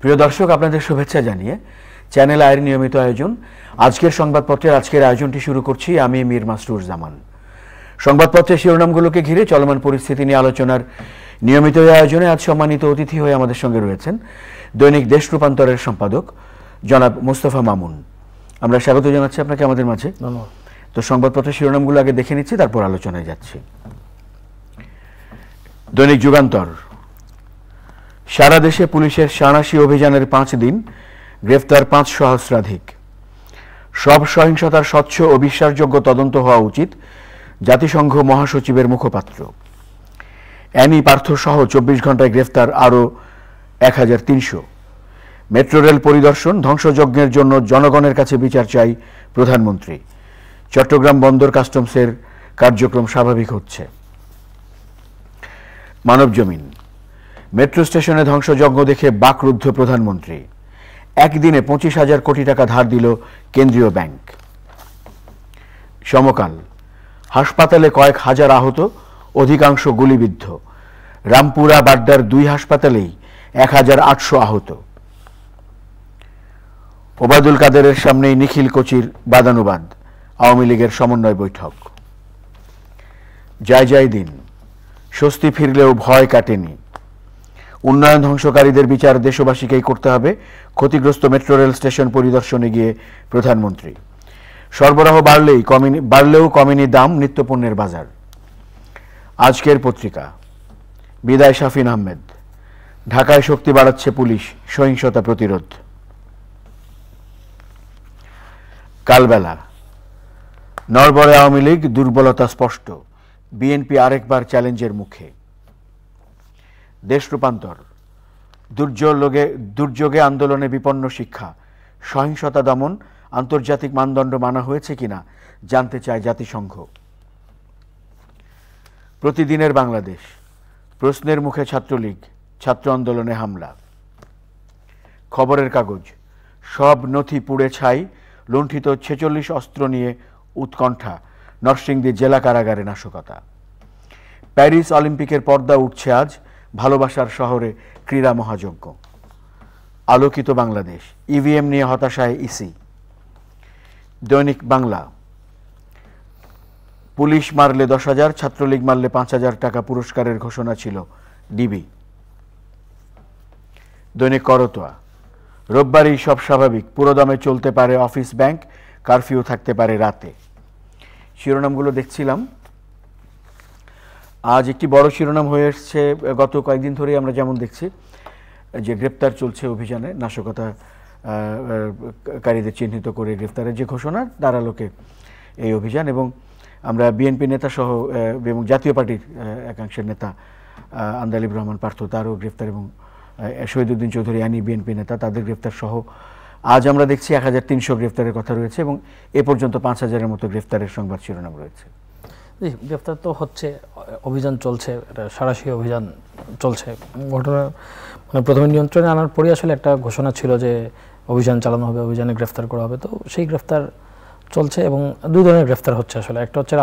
প্রিয় দর্শক, আপনাদের শুভেচ্ছা জানিয়ে চ্যানেল আয়ের নিয়মিত আয়োজন আজকের সংবাদপত্রের আজকের আয়োজনটি শুরু করছি আমি মীর মাসরুর জামান। সংবাদপত্রের শিরোনামগুলোকে ঘিরে চলমান পরিস্থিতি নিয়ে আলোচনার নিয়মিত আয়োজনে আজ সম্মানিত অতিথি হয়ে আমাদের সঙ্গে রয়েছেন দৈনিক দেশ রূপান্তরের সম্পাদক জনাব মোস্তফা মামুন। আমরা স্বাগত জানাচ্ছি আপনাকে আমাদের মাঝে। তো সংবাদপত্রের শিরোনামগুলো আগে দেখে নিচ্ছি, তারপর আলোচনায় যাচ্ছি। দৈনিক যুগান্তর, সারা দেশে পুলিশের সাঁড়াশি অভিযানের 5 দিন, গ্রেফতার 5 সহস্রাধিক। সব সহিংসতার স্বচ্ছ ও বিশ্বাসযোগ্য তদন্ত হওয়া উচিত, জাতিসংঘ মহাসচিবের মুখপাত্র। অ্যানি পার্থ সহ 24 ঘন্টায় গ্রেফতার আরও 1300। মেট্রো রেল পরিদর্শন, ধ্বংসযজ্ঞের জন্য জনগণের কাছে বিচার চাই প্রধানমন্ত্রী। চট্টগ্রাম বন্দর কাস্টমসের কার্যক্রম স্বাভাবিক হচ্ছে। মানবজমিন, মেট্রো স্টেশনে ধ্বংসযজ্ঞ দেখে বাকরুদ্ধ প্রধানমন্ত্রী। একদিনে 25,000 কোটি টাকা ধার দিল কেন্দ্রীয় ব্যাংক। সমকাল, হাসপাতালে কয়েক হাজার আহত, অধিকাংশ গুলিবিদ্ধ। রামপুরা বাড্ডার 2 হাসপাতালেই 1800 আহত। ওবায়দুল কাদেরের সামনেই নিখিল কোচির বাদানুবাদ, আওয়ামী লীগের সমন্বয় বৈঠক। জয় দিন, স্বস্তি ফিরলেও ভয় কাটেনি। উন্নয়ন ধ্বংসকারীদের বিচার দেশবাসীকেই করতে হবে, ক্ষতিগ্রস্ত মেট্রো রেল স্টেশন পরিদর্শনে গিয়ে প্রধানমন্ত্রী। সরবরাহ বাড়লেও কমেনি দাম, নিত্যপণ্যের বাজার। আজকের পত্রিকা, বিদায় শাফিন আহমেদ, ঢাকায় শক্তি বাড়াচ্ছে পুলিশ, সহিংসতা প্রতিরোধ। কালবেলা, নড়বড়ে আওয়ামী লীগ, দুর্বলতা স্পষ্ট, বিএনপি আরেকবার চ্যালেঞ্জের মুখে। দেশ রূপান্তর, দুর্যোগে আন্দোলনে বিপন্ন শিক্ষা, সহিংসতা দমন, আন্তর্জাতিক মানদণ্ড মানা হয়েছে কিনা জানতে চায় জাতিসংঘ। প্রতিদিনের বাংলাদেশ, প্রশ্নের মুখে ছাত্রলীগ, ছাত্র আন্দোলনে হামলা। খবরের কাগজ, সব নথি পুড়ে ছাই, লুণ্ঠিত 46 অস্ত্র নিয়ে উৎকণ্ঠা, নরসিংদী জেলা কারাগারে নাশকতা। প্যারিস অলিম্পিকের পর্দা উঠছে আজ, ভালোবাসার শহরে ক্রীড়া মহাযজ্ঞ। আলোকিত বাংলাদেশ, ইভিএম নিয়ে হতাশায় ইসি। দৈনিক বাংলা, পুলিশ মারলে 10,000, ছাত্রলীগ মারলে 5,000 টাকা পুরস্কারের ঘোষণা ছিল ডিবি। দৈনিক করতোয়া, রোববারই সব স্বাভাবিক, পুরোদমে চলতে পারে অফিস ব্যাংক, কারফিউ থাকতে পারে রাতে। শিরোনামগুলো দেখছিলাম। আজ একটি বড় শিরোনাম হয়ে এসছে, গত কয়েকদিন ধরেই আমরা যেমন দেখছি যে গ্রেপ্তার চলছে অভিযানে, নাশকতাকারীদের চিহ্নিত করে গ্রেপ্তারের যে ঘোষণা, তার আলোকে এই অভিযান। এবং আমরা বিএনপি নেতা সহ এবং জাতীয় পার্টির একাংশের নেতা আন্দালিব রহমান পার্থ, তারও গ্রেপ্তার, এবং শহীদুদ্দিন চৌধুরী আনি বিএনপি নেতা, তাদের গ্রেপ্তার সহ আজ আমরা দেখছি 1300 গ্রেপ্তারের কথা রয়েছে, এবং এ পর্যন্ত 5,000-এর মতো গ্রেপ্তারের সংবাদ শিরোনাম রয়েছে। গ্রেফতার তো হচ্ছে, অভিযান চলছে, এটা সাঁড়াশি অভিযান চলছে। ঘটনা প্রথমে নিয়ন্ত্রণে আনার পরই আসলে একটা ঘোষণা ছিল যে অভিযান চালানো হবে, অভিযানে গ্রেফতার করা হবে। তো সেই গ্রেফতার চলছে এবং 2 ধরনের গ্রেফতার হচ্ছে আসলে। একটা হচ্ছে